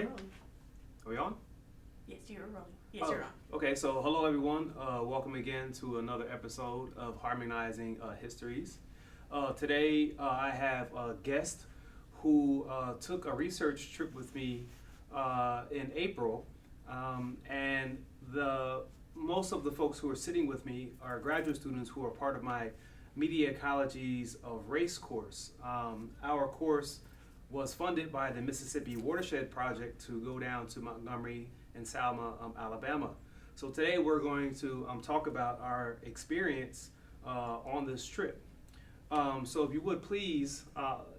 recording? Are we on? Yes, you're rolling. Yes, you're on. Okay, so hello everyone. Welcome again to another episode of Harmonizing Histories. Today I have a guest who took a research trip with me in April, and most of the folks who are sitting with me are graduate students who are part of my Media Ecologies of Race course. Our course was funded by the Mississippi Watershed Project to go down to Montgomery and Selma, Alabama. So today we're going to talk about our experience on this trip. So if you would please,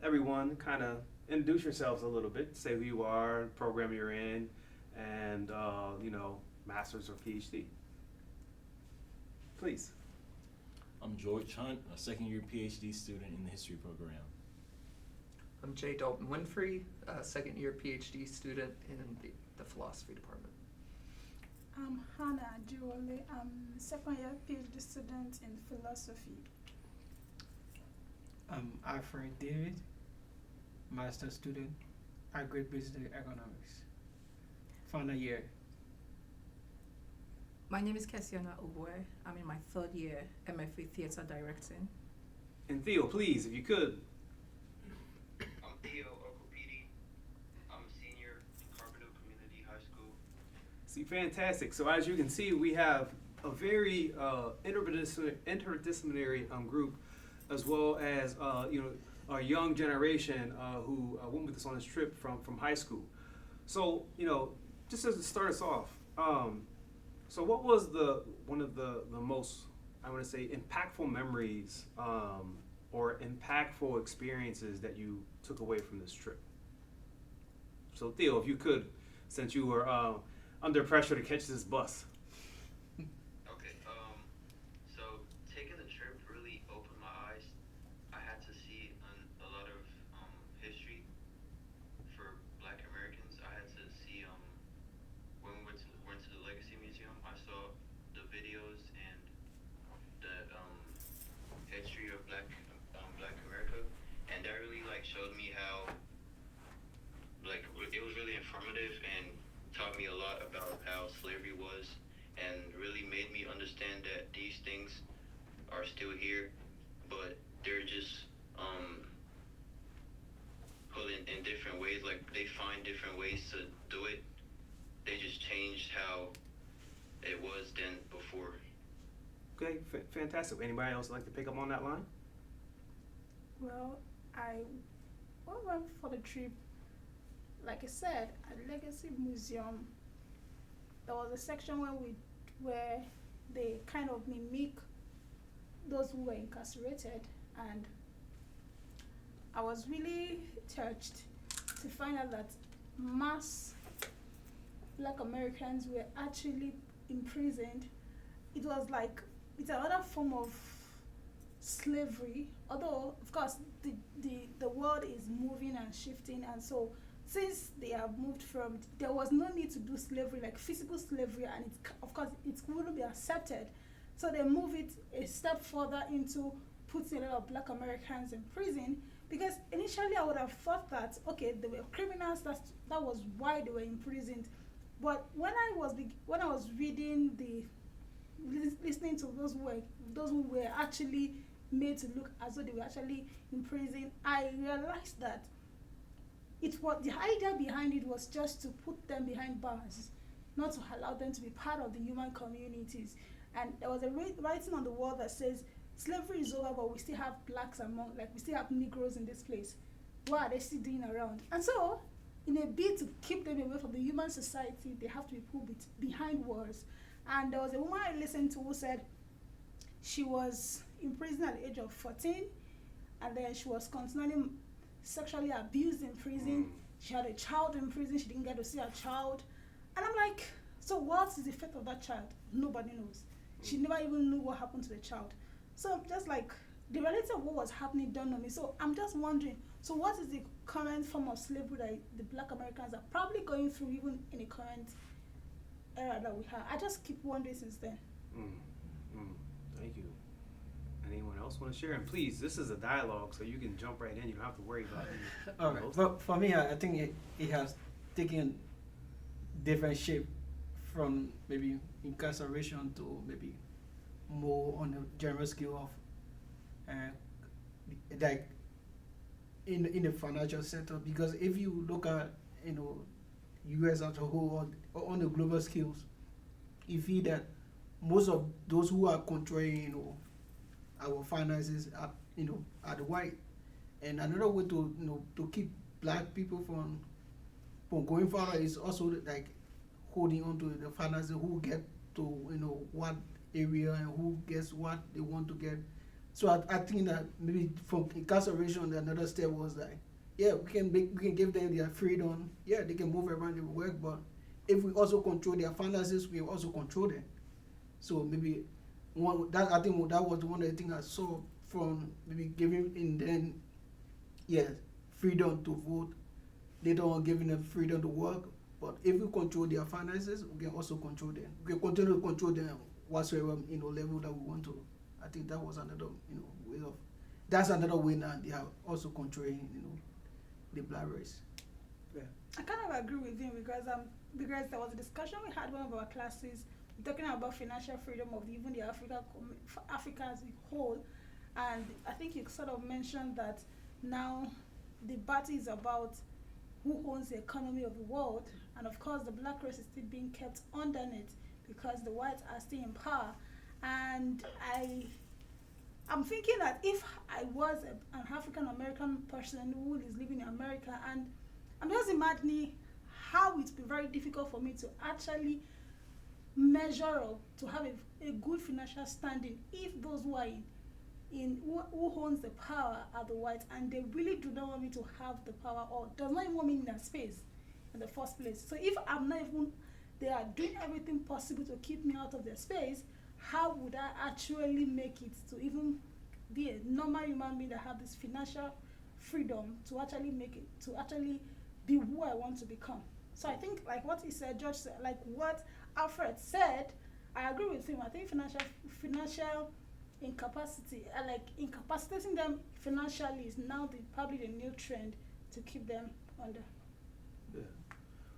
everyone, kind of introduce yourselves a little bit, say who you are, program you're in, and master's or PhD. Please. I'm George Hunt, a second-year PhD student in the history program. I'm Jay Dalton Winfrey, a second-year PhD student in the philosophy department. I'm Hannah Ajiwale. I'm second-year PhD student in philosophy. I'm Alfred David, master student, agribusiness economics, final year. My name is Kessiana Oboe. I'm in my third year MFA Theatre Directing. And Theo, please, if you could. I'm Theo Okopidi. I'm a senior at Carbondale Community High School. See, fantastic. So as you can see, we have a very interdisciplinary group, as well as a young generation who went with us on this trip from high school. So just as to start us off, so what was one of the most, I want to say, impactful memories or impactful experiences that you took away from this trip? So Theo, if you could, since you were under pressure to catch this bus. Okay, so taking the trip really opened my eyes. I had to see a lot of history for Black Americans. I had to see when we went to the Legacy Museum, I saw the videos and the history of Black America, and that really showed me how it was really informative and taught me a lot about how slavery was, and really made me understand that these things are still here, but they're just put in different ways. They find different ways to do it. They just changed how it was then before. Okay, fantastic. Anybody else like to pick up on that line? Well, I went for the trip. Like I said, at Legacy Museum, there was a section where they kind of mimic those who were incarcerated, and I was really touched to find out that mass Black Americans were actually imprisoned. It was it's another form of slavery, although of course the world is moving and shifting, and so since they have moved from, there was no need to do slavery, like physical slavery, and of course it wouldn't be accepted. So they move it a step further into putting a lot of Black Americans in prison, because initially I would have thought that, okay, they were criminals, that was why they were imprisoned. But when I was reading listening to those who were actually made to look as though they were actually in prison, I realized that the idea behind it was just to put them behind bars, not to allow them to be part of the human communities. And there was a writing on the wall that says, slavery is over, but we still have blacks we still have Negroes in this place. What are they still doing around? And so, in a bid to keep them away from the human society, they have to be put behind walls. And there was a woman I listened to who said she was in prison at the age of 14, and then she was continually sexually abused in prison. She had a child in prison. She didn't get to see her child. And I'm like, so what is the fate of that child? Nobody knows. She never even knew what happened to the child. So just the reality of what was happening dawned on me. So I'm just wondering, so what is the current form of slavery that the Black Americans are probably going through even in the current era that we have? I just keep wondering since then. Thank you. Anyone else want to share? And please, this is a dialogue, so you can jump right in. You don't have to worry about it. All right. Well, for me, I think it has taken different shape, from maybe incarceration to maybe more on a general scale of like in the financial sector. Because if you look at US as a whole or on the global scales, you feel that most of those who are controlling our finances are the white. And another way to keep black people from going further is also like holding on to the finances, who get to what area and who gets what they want to get. So I think that maybe from incarceration, another step was like, yeah, we can give them their freedom. Yeah, they can move around their work, but if we also control their finances, we also control them. So maybe I think that was one of the things I saw from maybe giving, and then freedom to vote. Later on, giving them freedom to work. But if we control their finances, we can also control them. We can continue to control them whatsoever level that we want to. I think that was another way of. That's another way now they are also controlling the black race. Yeah. I kind of agree with him because there was a discussion we had one of our classes talking about financial freedom of even the Africa as a whole, and I think you sort of mentioned that now the battle is about who owns the economy of the world, and of course the black race is still being kept underneath because the whites are still in power. And I'm thinking that if I was an African American person who is living in America, and I'm just imagining how it would be very difficult for me to actually measure up to have a good financial standing if those who are who owns the power are the whites, and they really do not want me to have the power, or does not even want me in that space in the first place. So if I'm not even, they are doing everything possible to keep me out of their space, how would I actually make it to even be a normal human being that have this financial freedom to actually make it, to actually be who I want to become? So I think like what he said, George said, like what Alfred said, I agree with him. I think financial incapacity, like incapacitating them financially is now probably the new trend to keep them under. Yeah.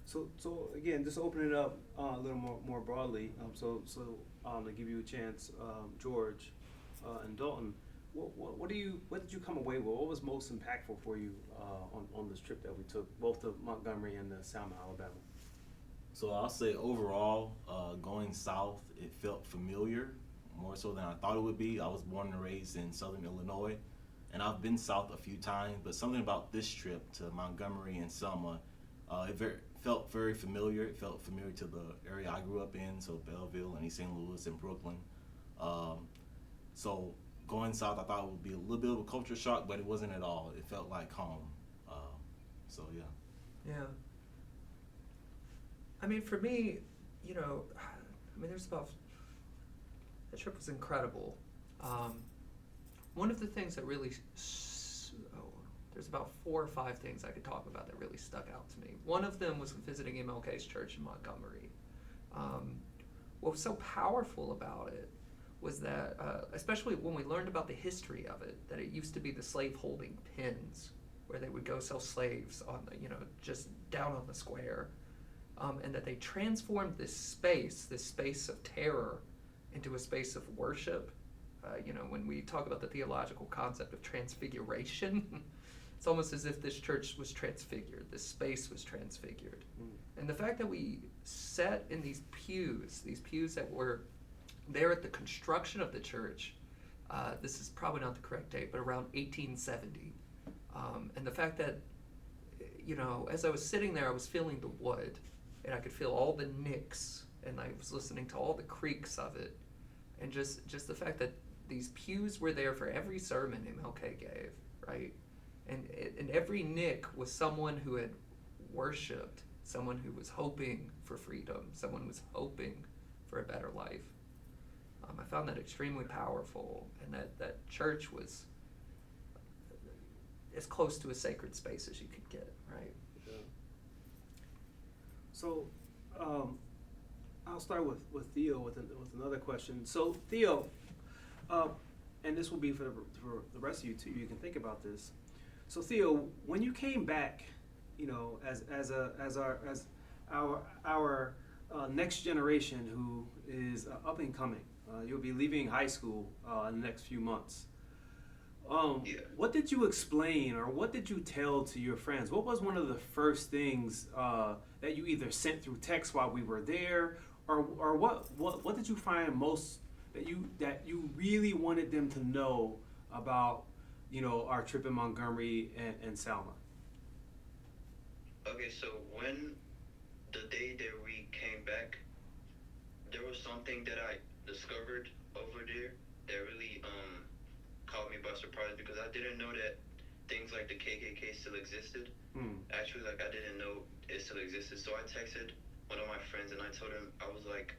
So again, just open it up a little more broadly. So to give you a chance, George and Dalton, what did you come away with? What was most impactful for you on this trip that we took, both to Montgomery and to Selma, Alabama? So I'll say overall, going south, it felt familiar, more so than I thought it would be. I was born and raised in Southern Illinois, and I've been south a few times, but something about this trip to Montgomery and Selma, felt very familiar. It felt familiar to the area I grew up in, so Belleville and East St. Louis and Brooklyn. So going south, I thought it would be a little bit of a culture shock, but it wasn't at all. It felt like home. So yeah. Yeah. I mean, for me, there's the trip was incredible. One of the things that really, there's about 4 or 5 things I could talk about that really stuck out to me. One of them was visiting MLK's church in Montgomery. What was so powerful about it was that, especially when we learned about the history of it, that it used to be the slave-holding pens where they would go sell slaves on the, just down on the square. And that they transformed this space of terror, into a space of worship. When we talk about the theological concept of transfiguration, it's almost as if this church was transfigured, this space was transfigured. And the fact that we sat in these pews that were there at the construction of the church, this is probably not the correct date, but around 1870. And the fact that, as I was sitting there, I was feeling the wood, and I could feel all the nicks, and I was listening to all the creaks of it, and just the fact that these pews were there for every sermon MLK gave, right? And every nick was someone who had worshipped, someone who was hoping for freedom, someone who was hoping for a better life. I found that extremely powerful, and that church was as close to a sacred space as you could get, right? Yeah. So, I'll start with Theo with another question. So Theo, and this will be for the rest of you too. You can think about this. So Theo, when you came back, as our next generation who is up and coming. You'll be leaving high school in the next few months. Yeah. What did you explain or what did you tell to your friends? What was one of the first things that you either sent through text while we were there, or what did you find most that you really wanted them to know about, our trip in Montgomery and Selma? Okay, so when the day that we came back, there was something that I discovered over there that really caught me by surprise because I didn't know that things like the KKK still existed. Actually, like I didn't know it still existed. So I texted one of my friends and I told him, I was like,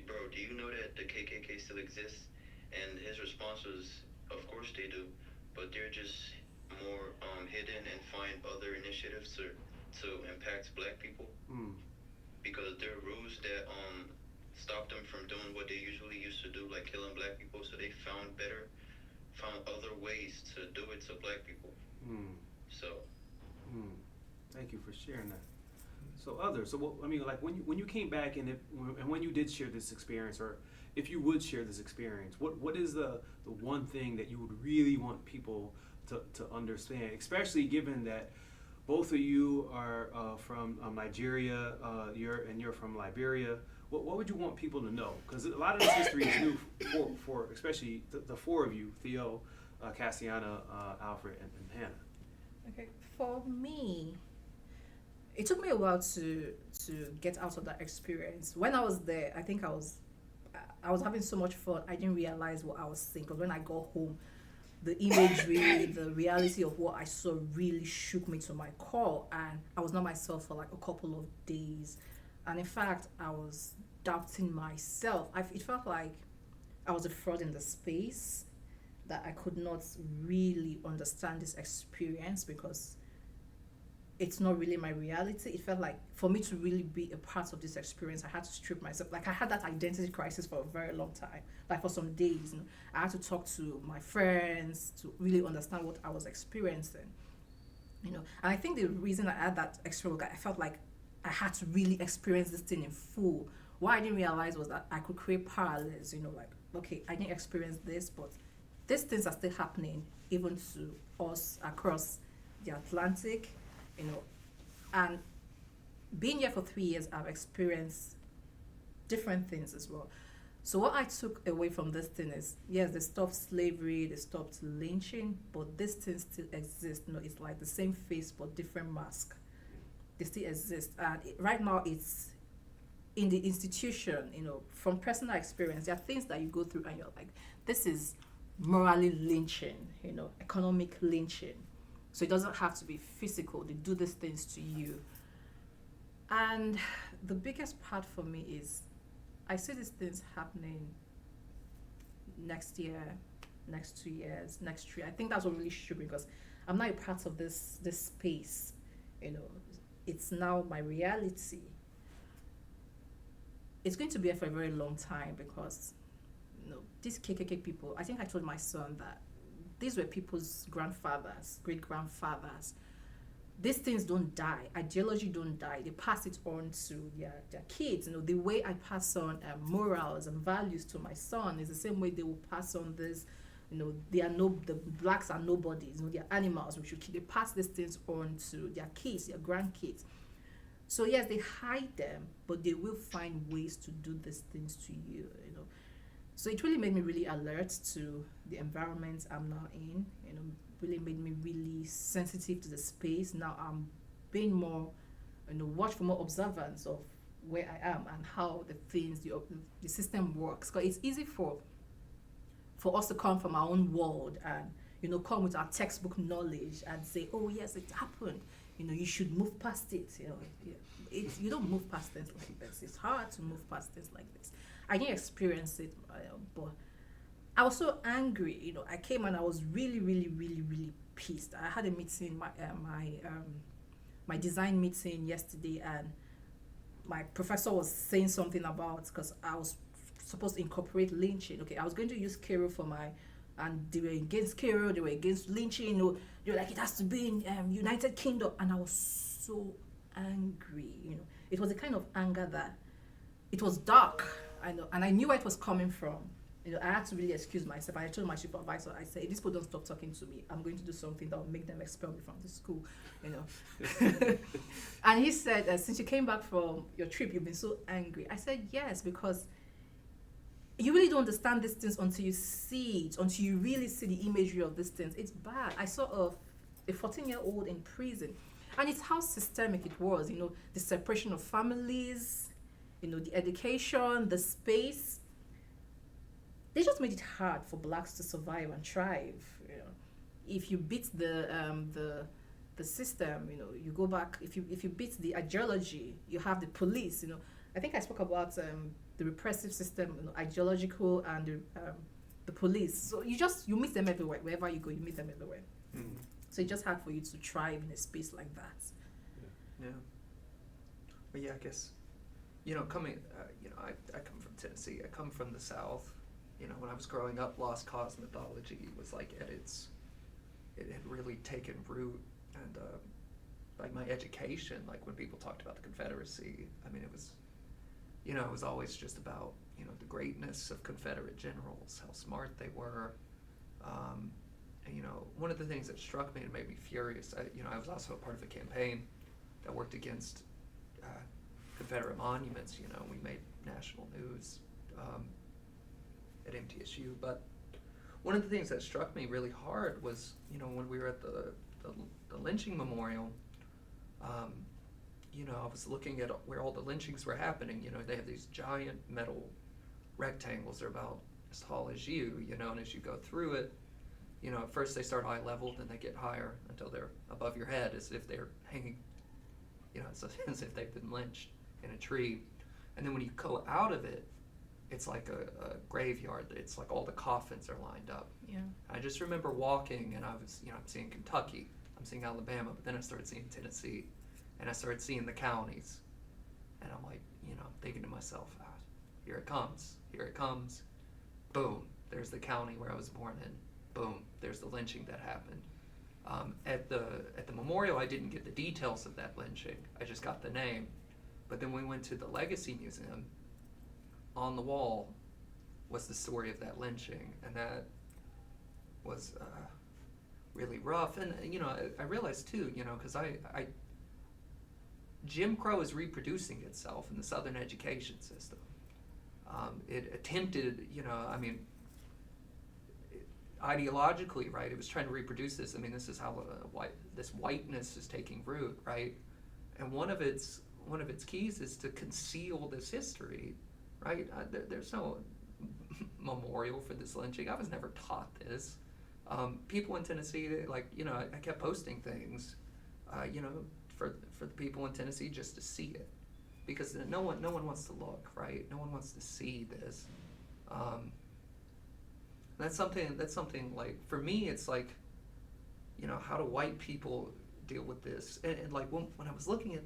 bro, do you know that the KKK still exists? And his response was, of course they do, but they're just more hidden and find other initiatives to impact black people because there are rules that stop them from doing what they usually used to do, like killing black people. So they found other ways to do it to black people. So Thank you for sharing that. So others, like when you came back and when you did share this experience, or if you would share this experience, what is the one thing that you would really want people to understand, especially given that both of you are from Nigeria, you're from Liberia. What would you want people to know? Because a lot of this history is new for especially the four of you, Theo, Cassiana, Alfred, and Hannah. Okay, for me, it took me a while to get out of that experience. When I was there, I think I was having so much fun. I didn't realize what I was seeing. Because when I got home, the imagery, the reality of what I saw really shook me to my core, and I was not myself for like a couple of days. And in fact, I was doubting myself. It felt like I was a fraud in the space, that I could not really understand this experience because it's not really my reality. It felt like for me to really be a part of this experience, I had to strip myself. Like I had that identity crisis for a very long time, like for some days. I had to talk to my friends to really understand what I was experiencing. And I think the reason I had that experience, I felt like I had to really experience this thing in full. What I didn't realize was that I could create parallels, like, okay, I didn't experience this, but these things are still happening even to us across the Atlantic, and being here for 3 years, I've experienced different things as well. So what I took away from this thing is, yes, they stopped slavery, they stopped lynching, but these things still exist. It's like the same face but different mask. They still exist, and right now it's in the institution. From personal experience, there are things that you go through and you're like, this is morally lynching, economic lynching. So it doesn't have to be physical. They do these things to you. And the biggest part for me is I see these things happening next year, next 2 years, next 3. I think that's what really shook me because I'm not a part of this space. It's now my reality. It's going to be here for a very long time because these KKK people, I think I told my son that these were people's grandfathers, great-grandfathers. These things don't die. Ideology don't die. They pass it on to their kids. The way I pass on morals and values to my son is the same way they will pass on this. The blacks are nobodies. They are animals. They pass these things on to their kids, their grandkids. So yes, they hide them, but they will find ways to do these things to you. So it really made me really alert to the environment I'm now in. Really made me really sensitive to the space. Now I'm being more, watchful, more observant of where I am and how the system works. Because it's easy for us to come from our own world and come with our textbook knowledge and say, oh yes, it happened. You should move past it. You don't move past things like this. It's hard to move past things like this. I didn't experience it, but I was so angry. I came and I was really, really, really, really pissed. I had a meeting, my design meeting yesterday, and my professor was saying something about, because I was supposed to incorporate lynching. Okay, I was going to use Cairo and they were against Cairo, they were against lynching. They were like, it has to be in United Kingdom, and I was so angry. It was a kind of anger that it was dark. I know, and I knew where it was coming from. I had to really excuse myself. I told my supervisor, I said, if these people don't stop talking to me, I'm going to do something that will make them expel me from the school, And he said, since you came back from your trip, you've been so angry. I said, yes, because you really don't understand these things until you see it, until you really see the imagery of these things. It's bad. I saw a 14-year-old in prison, and it's how systemic it was, the separation of families, the education, the space. They just made it hard for blacks to survive and thrive. If you beat the system, you go back. If you beat the ideology, you have the police. I think I spoke about the repressive system, ideological, and the police. So you meet them everywhere. Wherever you go, you meet them everywhere. Mm. So it's just hard for you to thrive in a space like that. Yeah. But yeah, I guess, coming, I come from Tennessee. I come from the South. When I was growing up, Lost Cause mythology was like it had really taken root, and like my education, like when people talked about the Confederacy, I mean, it was, it was always just about, the greatness of Confederate generals, how smart they were. And, one of the things that struck me and made me furious, I was also a part of a campaign that worked against Confederate monuments. We made national news at MTSU. But one of the things that struck me really hard was, when we were at the lynching memorial, I was looking at where all the lynchings were happening. They have these giant metal rectangles. They're about as tall as you, and as you go through it, at first they start eye level, then they get higher until they're above your head, as if they're hanging, as if they've been lynched in a tree. And then when you go out of it, it's like a graveyard. It's like all the coffins are lined up. Yeah. I just remember walking, and I was, I'm seeing Kentucky, I'm seeing Alabama, but then I started seeing Tennessee, and I started seeing the counties, and I'm like, thinking to myself, here it comes, boom, there's the county where I was born in, boom, there's the lynching that happened. At the memorial, I didn't get the details of that lynching, I just got the name, but then we went to the Legacy Museum. On the wall was the story of that lynching, and that was really rough. And I realized too, because Jim Crow is reproducing itself in the Southern education system. It attempted, ideologically, right? It was trying to reproduce this. I mean, this is how this whiteness is taking root, right? And one of its keys is to conceal this history. Right? There's no memorial for this lynching. I was never taught this. People in Tennessee, I kept posting things, for the people in Tennessee just to see it, because no one wants to look, right? No one wants to see this. That's something like, for me, it's like, how do white people deal with this? And like when I was looking at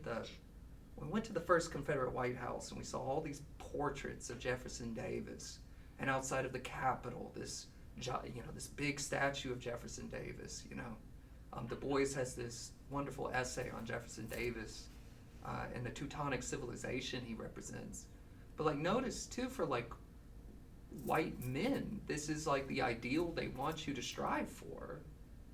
we went to the first Confederate White House, and we saw all these portraits of Jefferson Davis, and outside of the Capitol, this big statue of Jefferson Davis. Du Bois has this wonderful essay on Jefferson Davis and the Teutonic civilization he represents. But notice too, for white men, this is the ideal they want you to strive for,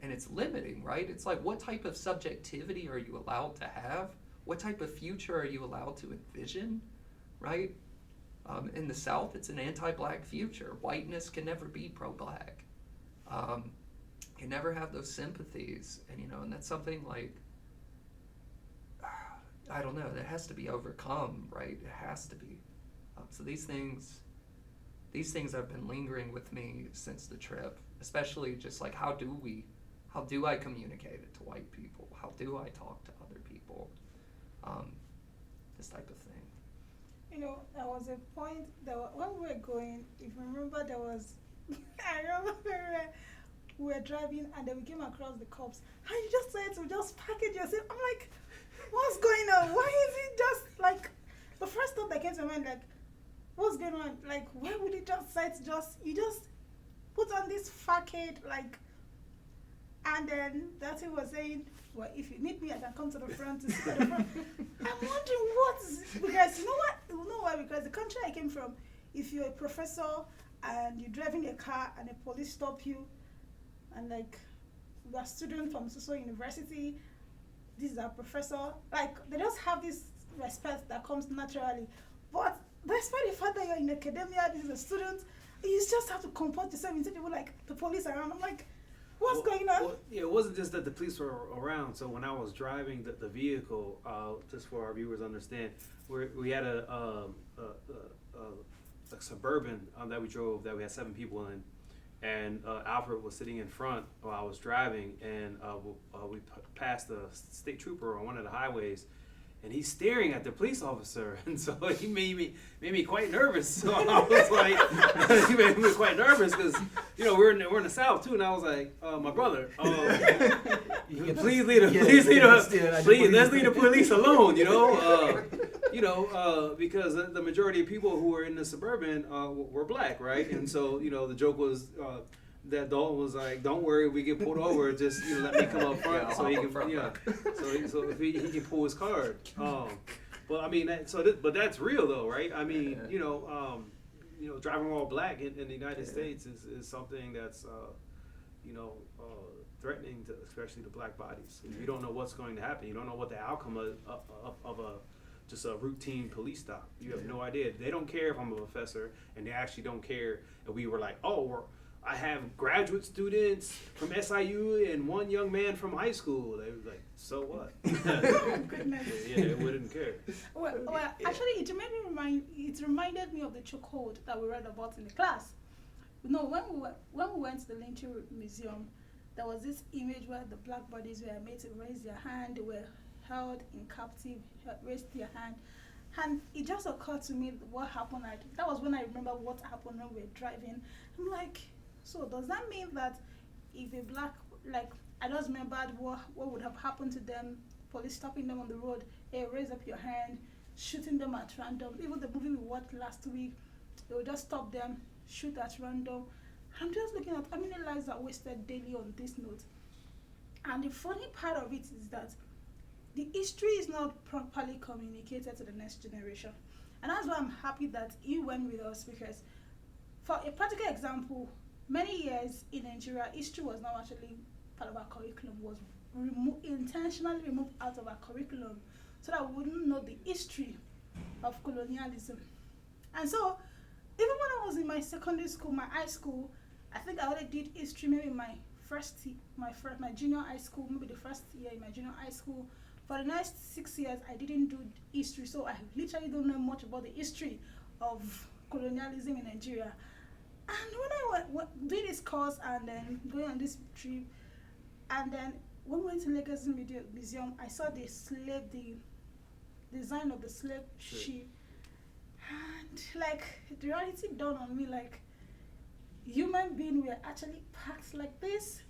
and it's limiting, right? It's what type of subjectivity are you allowed to have? What type of future are you allowed to envision, right? In the South, it's an anti-black future. Whiteness can never be pro-black. Can never have those sympathies, and that's something I don't know, that has to be overcome, right? It has to be. So these things have been lingering with me since the trip, especially just how do I communicate it to white people? How do I talk to other people? This type of thing. There was a point when we were going, if you remember, there was, I remember we were driving, and then we came across the cops, and you just said to just package yourself. I'm like, what's going on? Why is it just the first thought that came to my mind, what's going on? Why would it you just put on this facade, and then that's what he was saying, well, if you need me, I can come to the front to sit at the front. I'm wondering what is, because you know what? You know why? Because the country I came from, if you're a professor and you're driving a car and the police stop you, and like, we're a student from so university, this is our professor, like, they just have this respect that comes naturally. But despite the fact that you're in academia, this is a student, you just have to comport yourself into people like the police around. I'm like, what's going on? Well, yeah, it wasn't just that the police were around. So when I was driving the vehicle, just for our viewers to understand, we had a Suburban that we drove that we had 7 people in, and Alfred was sitting in front while I was driving, and we passed a state trooper on one of the highways, and he's staring at the police officer, and so he made me quite nervous. So I was like, he made me quite nervous because we're in the South too, and I was like, my brother, please let's leave the police alone, because the majority of people who were in the Suburban were black, right? And so the joke was. That Dalton was like, "Don't worry, we get pulled over. Just let me come up front so he can, so if he can pull his card." But I mean, but that's real though, right? I mean, driving all black in the United States is something that's, threatening to especially the black bodies. You don't know what's going to happen. You don't know what the outcome of just a routine police stop. You have no idea. They don't care if I'm a professor, and they actually don't care if we were like, I have graduate students from SIU and one young man from high school. They were like, so what? Oh, goodness. Yeah, they wouldn't care. Well, actually, it reminded me of the chokehold that we read about in the class. When we went to the Lynching Museum, there was this image where the black bodies were made to raise their hand. They were held in captive, raised their hand. And it just occurred to me what happened. That was when I remember what happened when we were driving. I'm like, so does that mean that if a black, I just remembered what would have happened to them, police stopping them on the road, hey, raise up your hand, shooting them at random. Even the movie we watched last week, they would just stop them, shoot at random. I'm just looking at how many lives are wasted daily on this note. And the funny part of it is that the history is not properly communicated to the next generation. And that's why I'm happy that you went with us, because for a practical example, many years in Nigeria, history was not actually part of our curriculum, was intentionally removed out of our curriculum so that we wouldn't know the history of colonialism. And so, even when I was in my secondary school, my high school, I think I already did history maybe my junior high school, maybe the first year in my junior high school. For the next 6 years, I didn't do history, so I literally don't know much about the history of colonialism in Nigeria. And when I went doing this course and then going on this trip, and then when we went to Legacy Museum, I saw the design of the slave ship, and the reality dawned on me, human beings were actually packed like this.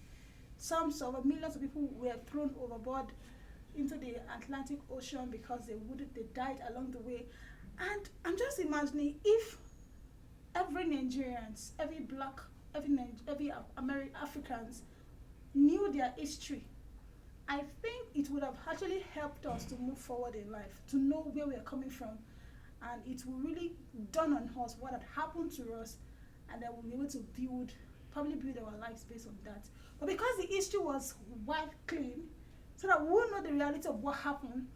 Millions of people were thrown overboard into the Atlantic Ocean because they died along the way. And I'm just imagining if every Nigerians, every black, every Africans knew their history, I think it would have actually helped us to move forward in life, to know where we are coming from, and it will really dawn on us what had happened to us, and then we'll be able to probably build our lives based on that. But because the history was wiped clean, so that we will know the reality of what happened,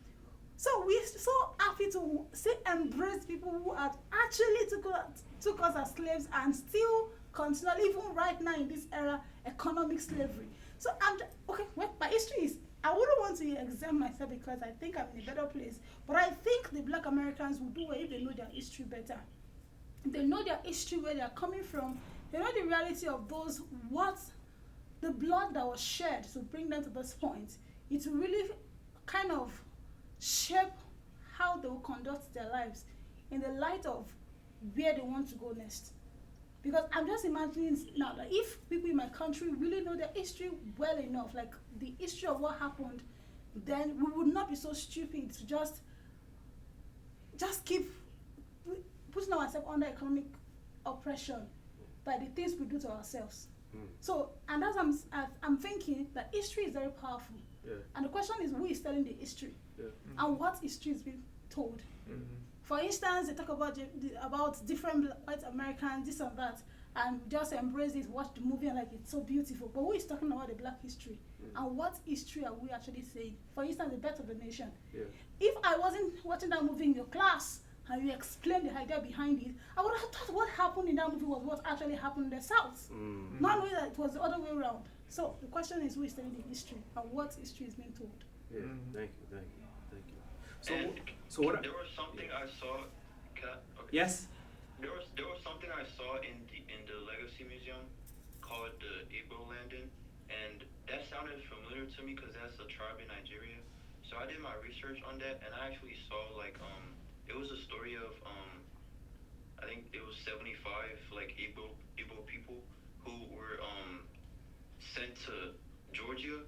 so we're so happy to embrace people who had actually took us as slaves and still continue, even right now in this era, economic slavery. So my history is, I wouldn't want to exempt myself because I think I'm in a better place, but I think the black Americans will do well if they know their history better. If they know their history, where they're coming from, they know the reality of the blood that was shed to bring them to this point. It will really kind of shape how they will conduct their lives in the light of where they want to go next. Because I'm just imagining now that if people in my country really know their history well enough, the history of what happened, then we would not be so stupid to just keep putting ourselves under economic oppression by the things we do to ourselves. So, and as I'm thinking that history is very powerful. Yeah. And the question is, who is telling the history? Yeah. And what history is being told? For instance, they talk about about different white Americans, this and that, and just embrace it, watch the movie, and like it's so beautiful. But who is talking about the black history? And what history are we actually saying? For instance, the birth of the nation. Yeah. If I wasn't watching that movie in your class and you explained the idea behind it, I would have thought what happened in that movie was what actually happened in the South. Not knowing that it was the other way around. So the question is, who is telling the history and what history is being told? Yeah. Thank you. So, And so what? there was something I saw. Okay. Yes. There was something I saw in the Legacy Museum called the Igbo Landing, and that sounded familiar to me because that's a tribe in Nigeria. So I did my research on that, and I actually saw like it was a story of I think it was 75 like Igbo people who were sent to Georgia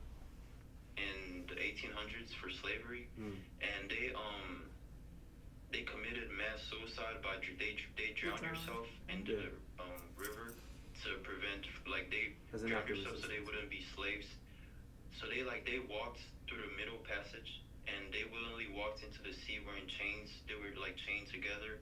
in the 1800s for slavery, and they committed mass suicide by they drowned themselves into the river to prevent like they As an drowned act of themselves so they wouldn't be slaves. So they walked through the middle passage and they willingly walked into the sea wearing chains. They were like chained together,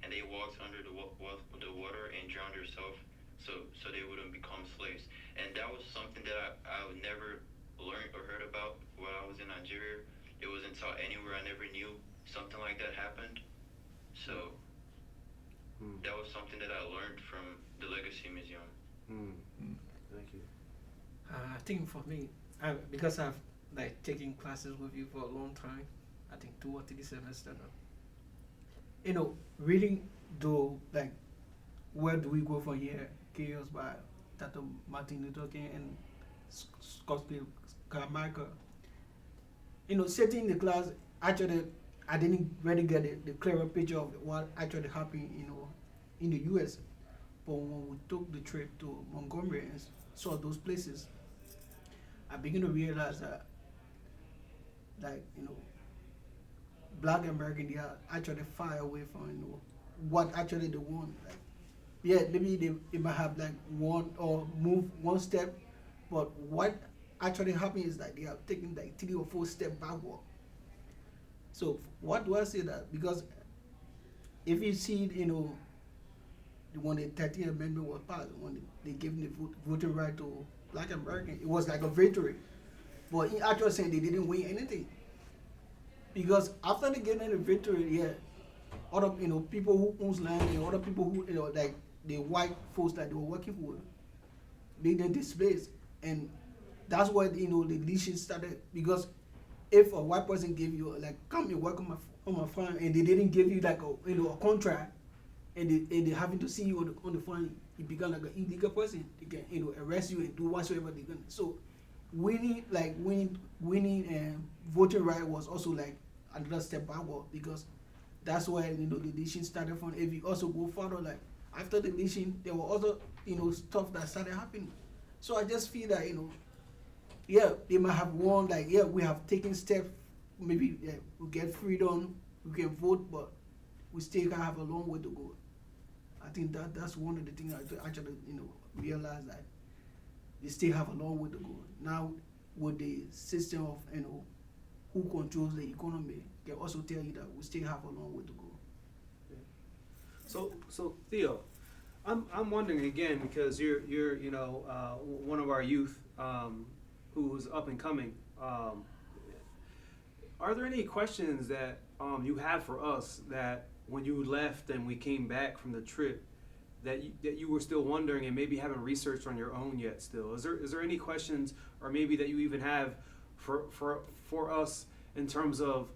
and they walked under the water and drowned themselves so they wouldn't become slaves. And that was something that I would never learned or heard about while I was in Nigeria. It wasn't taught anywhere. I never knew something like that happened. So that was something that I learned from the Legacy Museum. Thank you. I think for me, because I've like taken classes with you for a long time, I think 2 or 3 semesters now. You know, reading though, like, where do we go from here? Chaos by Dr. Martin Luther King and Scott Carmichael. You know, sitting in the class, actually, I didn't really get the clearer picture of what actually happened, you know, in the U.S. But when we took the trip to Montgomery and saw those places, I began to realize that, like, you know, Black Americans, they are actually far away from, you know, what actually they want. Like, yeah, maybe they might have like one or move one step, but what actually happened is that they are taking like 3 or 4 steps backward. So what do I say that? Because if you see, you know, when the 13th Amendment was passed, when they gave the voting right to Black Americans, it was like a victory. But in actual sense, they didn't win anything. Because after they gave them the victory, yeah, other, you know, people who owns land and other people who, you know, like the white folks that they were working for, made them displaced. And that's why, you know, the leashing started. Because if a white person gave you, like, come and work on my farm, and they didn't give you like a, you know, a contract, and they having to see you on the farm, you become like an illegal person. They can, you know, arrest you and do whatsoever they can. So winning and voting right was also like another step backward, because that's where, you know, the leashing started from. If you also go further, like after the leashing, there were other, you know, stuff that started happening. So I just feel that, you know, yeah, they might have won, like, yeah, we have taken steps, maybe yeah, we get freedom, we can vote, but we still have a long way to go. I think that's one of the things I actually, you know, realize that they still have a long way to go. Now, with the system of, you know, who controls the economy, can also tell you that we still have a long way to go. So Theo, I'm wondering again, because you're you know, one of our youth who's up and coming. Are there any questions that you have for us that when you left and we came back from the trip that you were still wondering and maybe haven't researched on your own yet still? Is there any questions, or maybe that you even have for us in terms of,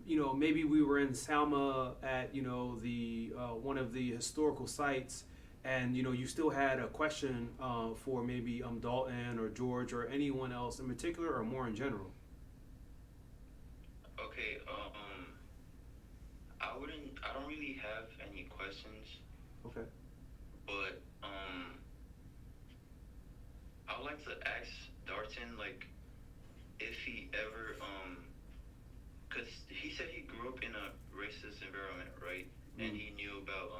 you know, maybe we were in Selma at, you know, the one of the historical sites, and, you know, you still had a question for maybe Dalton or George or anyone else in particular, or more in general? Okay, I don't really have any questions. Okay. But I would like to ask Darton, like, if he ever cause he said he grew up in a racist environment, right? And he knew about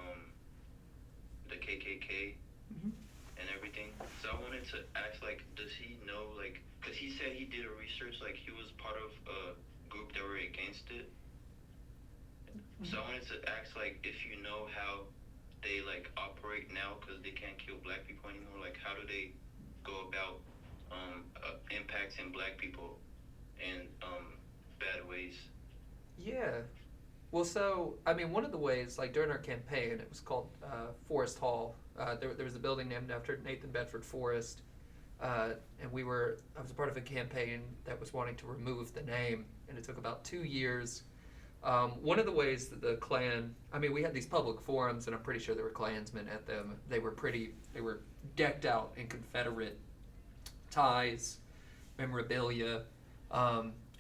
the KKK and everything. So I wanted to ask, like, does he know, like, because he said he did a research, like he was part of a group that were against it. So I wanted to ask, like, if you know how they like operate now, because they can't kill black people anymore. Like, how do they go about impacting black people in bad ways? Yeah. Well, so, I mean, one of the ways, like during our campaign, it was called Forest Hall. There was a building named after Nathan Bedford Forrest. And I was a part of a campaign that was wanting to remove the name, and it took about 2 years. One of the ways that the Klan, I mean, we had these public forums, and I'm pretty sure there were Klansmen at them. They were decked out in Confederate ties, memorabilia.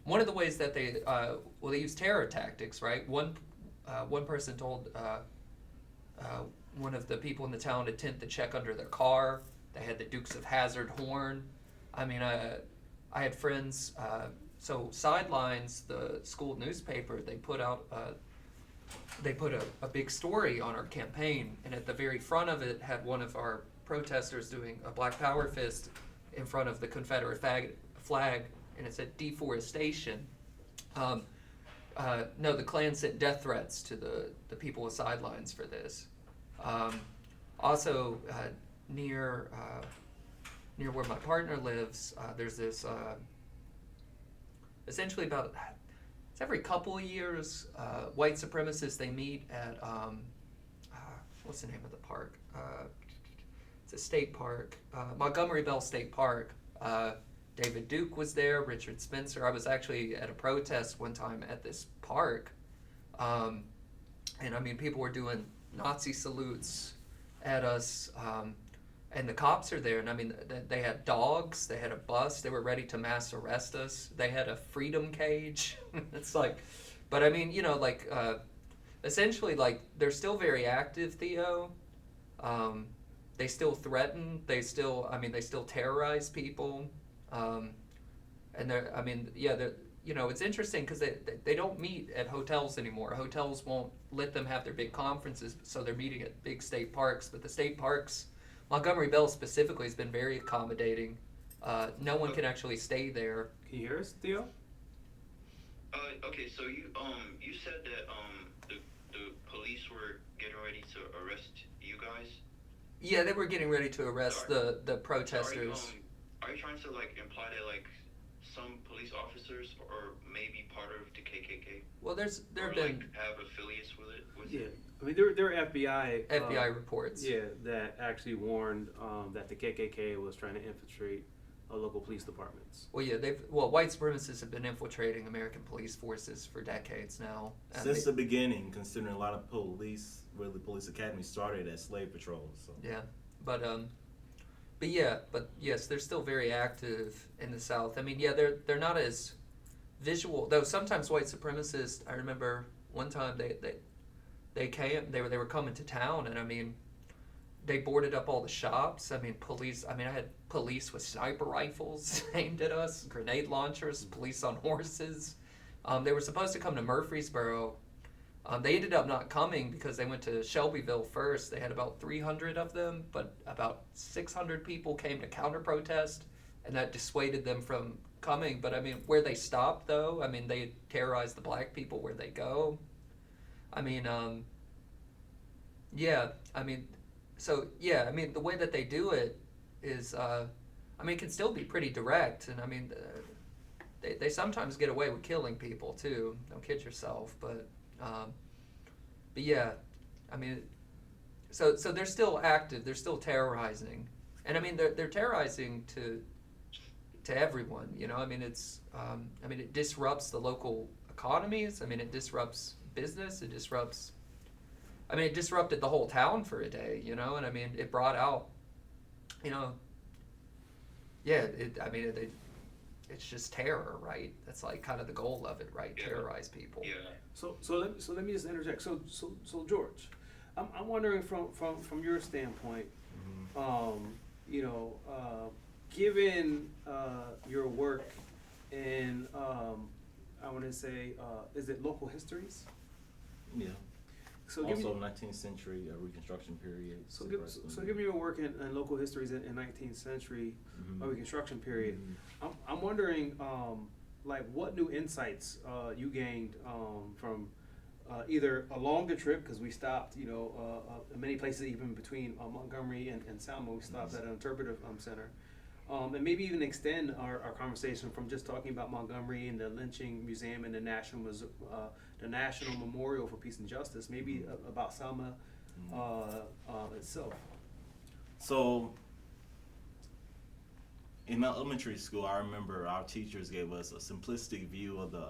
One of the ways that they used terror tactics, right? One person told one of the people in the town to attempt to check under their car. They had the Dukes of Hazzard horn. I mean, I had friends. So Sidelines, the school newspaper, they put out a big story on our campaign, and at the very front of it had one of our protesters doing a Black Power fist in front of the Confederate flag, and it said deforestation. No, the Klan sent death threats to the people with Sidelines for this. Also, near where my partner lives, there's this essentially it's every couple of years, white supremacists, they meet at what's the name of the park? It's a state park, Montgomery Bell State Park. David Duke was there, Richard Spencer. I was actually at a protest one time at this park, and I mean, people were doing Nazi salutes at us, and the cops are there, and I mean, they had dogs, they had a bus, they were ready to mass arrest us. They had a freedom cage. It's like, but I mean, you know, like, essentially, like, they're still very active, Theo. They still threaten, they still terrorize people. And they're, I mean, yeah, they're, you know, it's interesting because they don't meet at hotels anymore. Hotels won't let them have their big conferences, so they're meeting at big state parks. But the state parks, Montgomery Bell specifically, has been very accommodating. No one can actually stay there. Can you hear us, Theo? Okay, so you said that the police were getting ready to arrest you guys. Yeah, they were getting ready to arrest the protesters. Are you trying to like imply that like some police officers or maybe part of the KKK? Well, there have like, been have affiliates with it. Yeah, I mean there are FBI reports. Yeah, that actually warned that the KKK was trying to infiltrate local police departments. Well, yeah, white supremacists have been infiltrating American police forces for decades now. Since the beginning, considering a lot of police academies started as slave patrols. So. Yeah, but yes, they're still very active in the South. I mean, yeah, they're not as visual, though. Sometimes white supremacists. I remember one time they came. They were coming to town, and I mean, they boarded up all the shops. I mean, police. I mean, I had police with sniper rifles aimed at us, grenade launchers, police on horses. They were supposed to come to Murfreesboro. They ended up not coming because they went to Shelbyville first. They had about 300 of them, but about 600 people came to counter-protest, and that dissuaded them from coming. But I mean, where they stopped, though, I mean, they terrorize the black people where they go. I mean, yeah, I mean, so, yeah, I mean, the way that they do it is, I mean, it can still be pretty direct, and I mean, they sometimes get away with killing people, too. Don't kid yourself, but yeah, I mean, so they're still active. They're still terrorizing, and I mean they're terrorizing to everyone. You know, I mean it disrupts the local economies. I mean it disrupts business. It disrupted the whole town for a day. You know, and I mean it brought out, you know, yeah. It's just terror, right? That's like kind of the goal of it, right? Yeah. Terrorize people. Yeah. So let me just interject. So George, I'm wondering from your standpoint, you know, given your work in I want to say, is it local histories? Yeah. So give Also, me 19th century Reconstruction period. so civil give rights so movement. give me your work in local histories in 19th century Mhm. Reconstruction period. Mhm. I'm wondering like what new insights you gained from either along the trip, because we stopped, in many places, even between Montgomery and Selma, we stopped at an interpretive center. And maybe even extend our conversation from just talking about Montgomery and the lynching museum and the National Memorial for Peace and Justice, maybe about Selma itself. So, in my elementary school, I remember our teachers gave us a simplistic view of the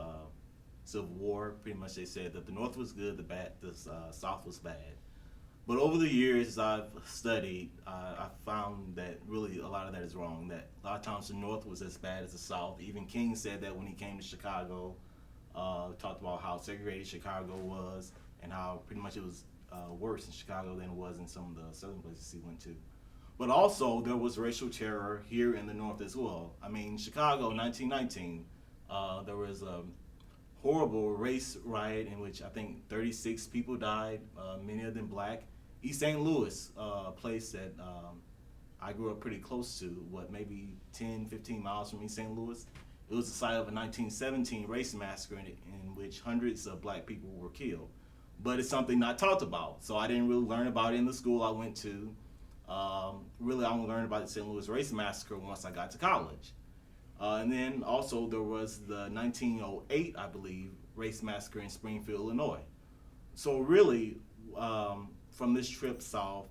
Civil War. Pretty much, they said that the North was good, the South was bad. But over the years I've studied, I found that really a lot of that is wrong. That a lot of times the North was as bad as the South. Even King said that when he came to Chicago, talked about how segregated Chicago was and how pretty much it was worse in Chicago than it was in some of the southern places he went to. But also there was racial terror here in the North as well. I mean, Chicago, 1919, there was a horrible race riot in which I think 36 people died, many of them black. East St. Louis, a place that I grew up pretty close to, maybe 10, 15 miles from East St. Louis. It was the site of a 1917 race massacre in which hundreds of black people were killed. But it's something not talked about, so I didn't really learn about it in the school I went to. Really, I only learned about the St. Louis race massacre once I got to college. And then also there was the 1908, I believe, race massacre in Springfield, Illinois. So really, from this trip south,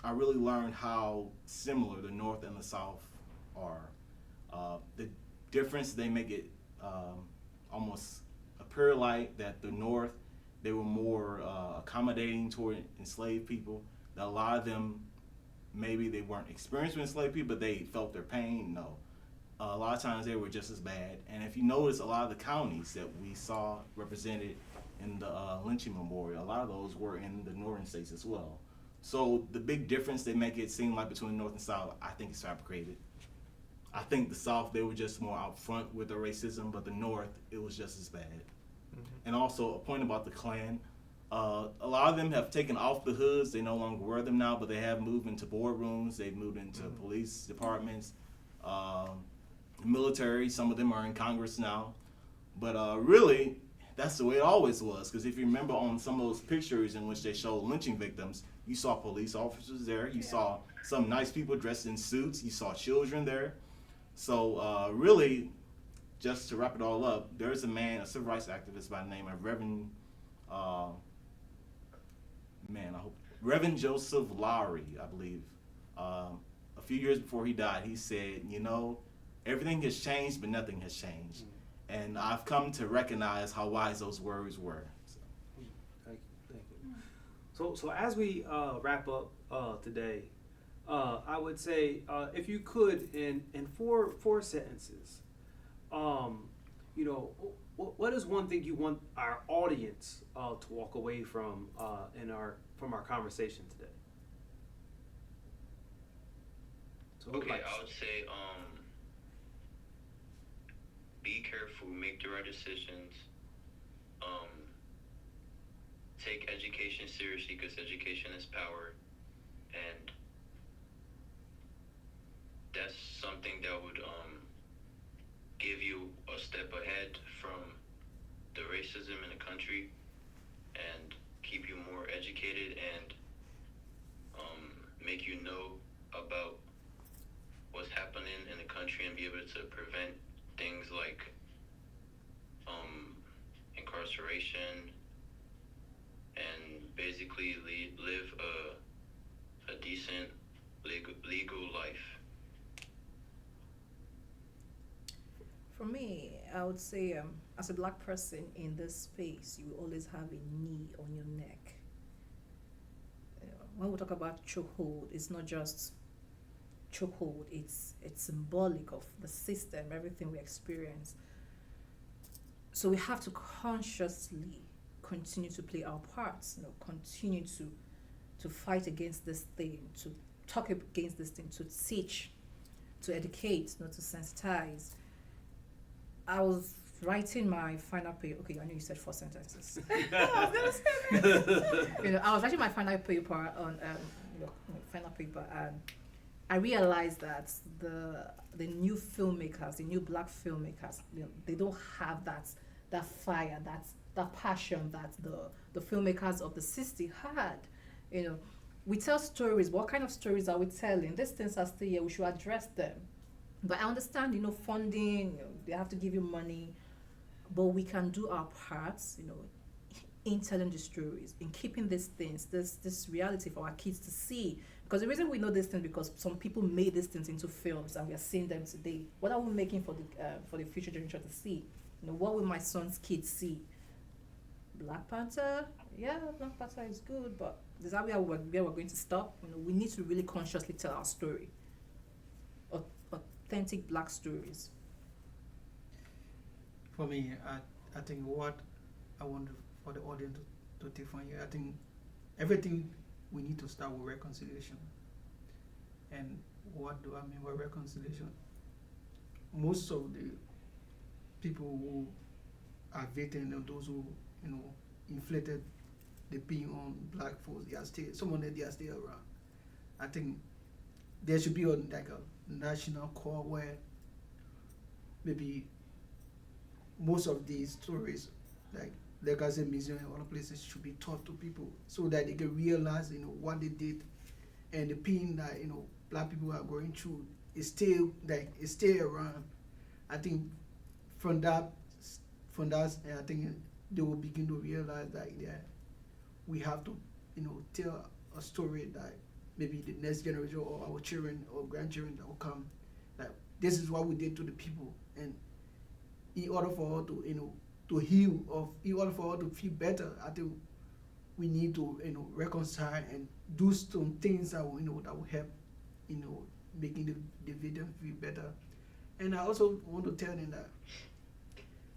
I really learned how similar the North and the South are. The difference, they make it almost appear like that the North, they were more accommodating toward enslaved people. That a lot of them, maybe they weren't experienced with enslaved people, but they felt their pain. No. A lot of times they were just as bad. And if you notice, a lot of the counties that we saw represented in the lynching memorial, a lot of those were in the northern states as well. So the big difference they make it seem like between the North and South, I think is fabricated. I think the South, they were just more out front with the racism, but the North, it was just as bad. Mm-hmm. And also a point about the Klan, a lot of them have taken off the hoods. They no longer wear them now, but they have moved into boardrooms. They've moved into police departments, military. Some of them are in Congress now. But really, that's the way it always was. Because if you remember on some of those pictures in which they showed lynching victims, you saw police officers there. You saw some nice people dressed in suits. You saw children there. So really, just to wrap it all up, there's a man, a civil rights activist by the name of Reverend Joseph Lowry, I believe. A few years before he died, he said, everything has changed, but nothing has changed. And I've come to recognize how wise those words were. So. Thank you. So as we wrap up today, I would say if you could in four sentences, what is one thing you want our audience to walk away from from our conversation today? So Okay, I would say be careful, make the right decisions, take education seriously because education is power, and that's something that would give you a step ahead from the racism in the country and keep you more educated and make you know about what's happening in the country and be able to prevent things like incarceration and basically live a decent legal life. For me, I would say, as a black person in this space, you will always have a knee on your neck. When we talk about chokehold, it's not just chokehold, it's symbolic of the system, everything we experience. So we have to consciously continue to play our parts, continue to fight against this thing, to talk against this thing, to teach, to educate, to sensitize. I was writing my final paper. Okay, I know you said 4 sentences. I was gonna say You know, I was writing my final paper on final paper, and I realized that the new filmmakers, the new black filmmakers, you know, they don't have that fire, that passion that the filmmakers of the 60s had. You know, we tell stories. What kind of stories are we telling? These things are still here. We should address them. But I understand, you know, funding. You know, they have to give you money, but we can do our parts. You know, in telling the stories, in keeping these things, this reality for our kids to see. Because the reason we know these things, because some people made these things into films, and we are seeing them today. What are we making for the future generation to see? You know, what will my son's kids see? Black Panther, yeah, Black Panther is good, but is that where we're going to stop? You know, we need to really consciously tell our story, authentic black stories. For me, I think what I want for the audience to take from here, I think everything we need to start with reconciliation. And what do I mean by reconciliation? Most of the people who are victims and those who, you know, inflicted the pain on black folks, they are still around. I think there should be a national call where maybe most of these stories, like Legacy Museum and other places, should be taught to people so that they can realize, you know, what they did and the pain that, you know, black people are going through is still around. I think from that, I think they will begin to realize that we have to, you know, tell a story that maybe the next generation or our children or grandchildren that will come, that this is what we did to the people, and in order for us to, you know, to heal, or in order for us to feel better, I think we need to, you know, reconcile and do some things that will, you know, that will help, you know, making the victim feel better. And I also want to tell them that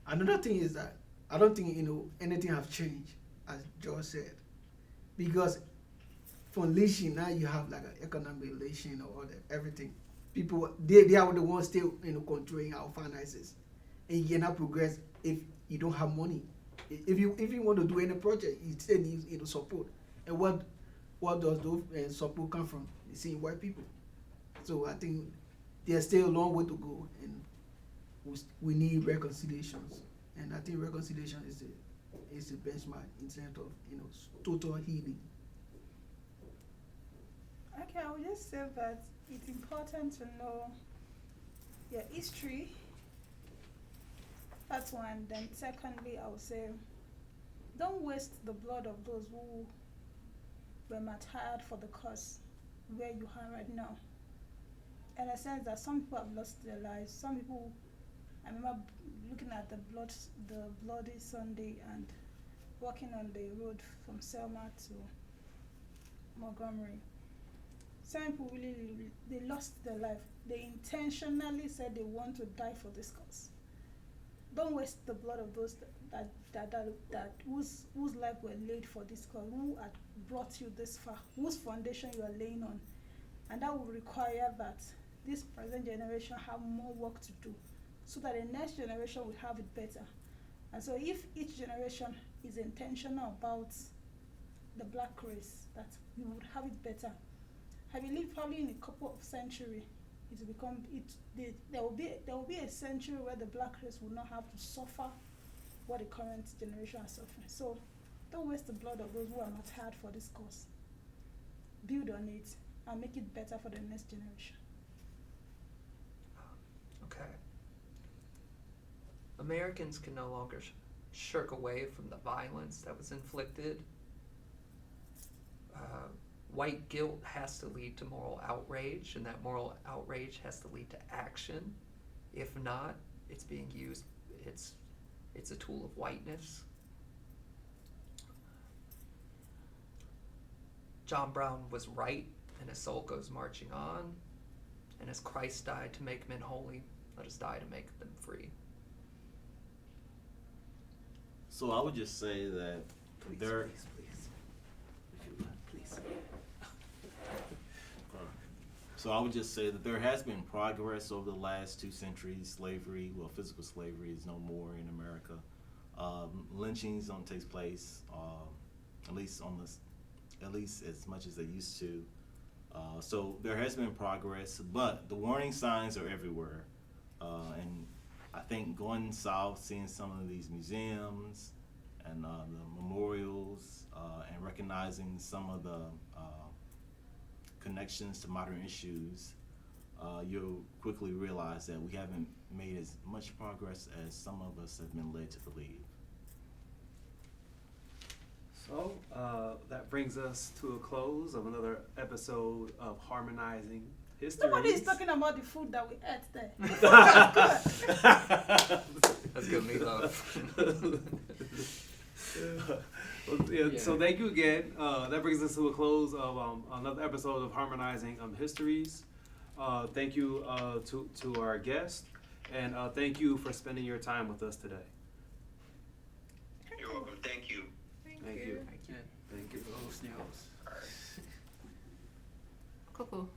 another thing is that I don't think, you know, anything have changed, as George said, because from lynching now you have like an economic lynching or everything. People they are the ones still, you know, controlling our finances, and you cannot progress if you don't have money. If you want to do any project, you still need, you know, support. And what does those support come from? The same white people. So I think there's still a long way to go, and we need reconciliations. And I think reconciliation is the benchmark in terms of, you know, total healing. Okay, I would just say that it's important to know your history. That's one. Then secondly, I would say don't waste the blood of those who were martyred for the cause where you are right now. In a sense that some people have lost their lives. Some people, I remember looking at the bloody Sunday and walking on the road from Selma to Montgomery. Some people really, they lost their life. They intentionally said they want to die for this cause. Don't waste the blood of those that whose life were laid for this cause, who had brought you this far, whose foundation you are laying on. And that will require that this present generation have more work to do, so that the next generation will have it better. And so if each generation is intentional about the black race, that we would have it better. I believe probably in a couple of centuries, there will be a century where the black race will not have to suffer what the current generation is suffering. So don't waste the blood of those who are martyred for this cause. Build on it and make it better for the next generation. Okay. Americans can no longer shirk away from the violence that was inflicted. White guilt has to lead to moral outrage, and that moral outrage has to lead to action. If not, it's being used, it's a tool of whiteness. John Brown was right, and his soul goes marching on. And as Christ died to make men holy, let us die to make them free. So I would just say that there. Please. So I would just say that there has been progress over the last 2 centuries. Slavery, well, physical slavery is no more in America. Lynchings don't take place, at least as much as they used to. So there has been progress, but the warning signs are everywhere. And I think going south, seeing some of these museums and the memorials, and recognizing some of the connections to modern issues, you'll quickly realize that we haven't made as much progress as some of us have been led to believe. So that brings us to a close of another episode of Harmonizing Histories. Nobody is talking about the food that we ate there. That's good meatloaf. So thank you again. That brings us to a close of another episode of Harmonizing Histories. Thank you to our guest, and thank you for spending your time with us today. You're welcome. Thank you. Thank you. Thank you. Thank you. Hosting us. Cool.